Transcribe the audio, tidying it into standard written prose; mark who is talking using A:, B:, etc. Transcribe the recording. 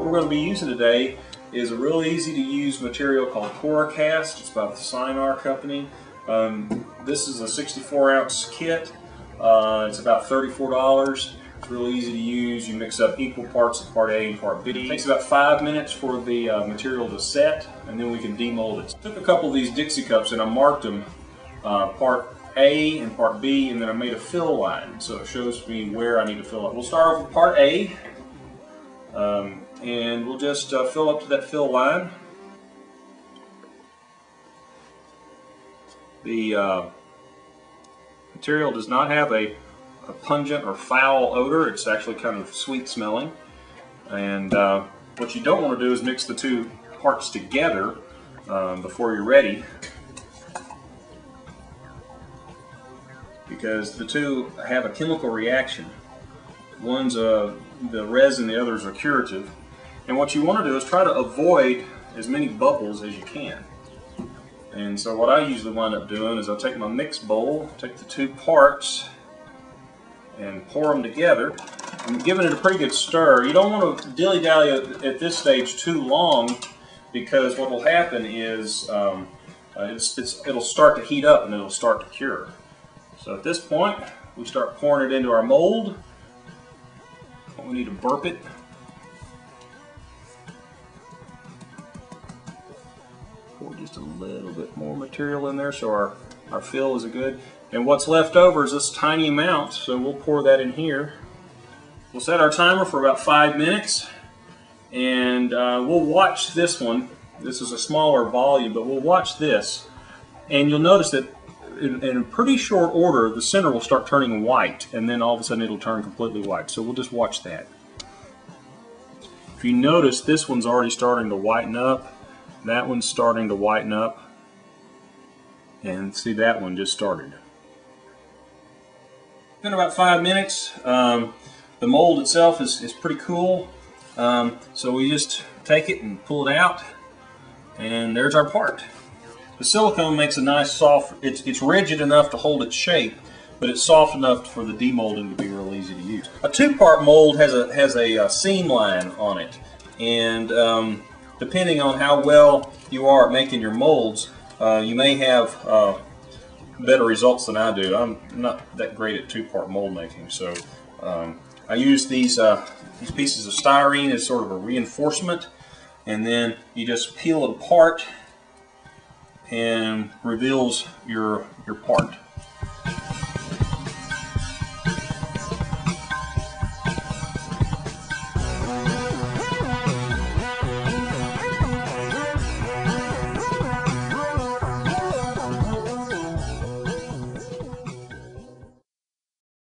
A: we're going to be using today is a real easy to use material called Poracast. It's by the Sinar company. This is a 64-ounce kit. It's about $34. It's really easy to use. You mix up equal parts of part A and part B. It takes about 5 minutes for the material to set, and then we can demold it. I took a couple of these Dixie cups and I marked them part A and part B, and then I made a fill line so it shows me where I need to fill up. We'll start off with part A, and we'll just fill up to that fill line. The material does not have a pungent or foul odor. It's actually kind of sweet smelling. And what you don't want to do is mix the two parts together before you're ready, because the two have a chemical reaction. One's the resin, the other's a curative. And what you want to do is try to avoid as many bubbles as you can. And so what I usually wind up doing is I take my mix bowl, take the two parts, and pour them together. I'm giving it a pretty good stir. You don't want to dilly-dally at this stage too long, because what will happen is it'll start to heat up and it'll start to cure. So at this point, we start pouring it into our mold. We need to burp it. Pour just a little bit more material in there so our fill is good. And what's left over is this tiny amount, so we'll pour that in here. We'll set our timer for about 5 minutes, and we'll watch this one. This is a smaller volume, but we'll watch this. And you'll notice that in a pretty short order, the center will start turning white, and then all of a sudden it'll turn completely white. So we'll just watch that. If you notice, this one's already starting to whiten up. That one's starting to whiten up. And see, that one just started. It's been about 5 minutes. The mold itself is pretty cool. So we just take it and pull it out, and there's our part. The silicone makes a nice soft, it's rigid enough to hold its shape, but it's soft enough for the demolding to be real easy to use. A two-part mold has a seam line on it, and depending on how well you are at making your molds, you may have better results than I do. I'm not that great at two-part mold making, so I use these pieces of styrene as sort of a reinforcement, and then you just peel it apart and reveals your part.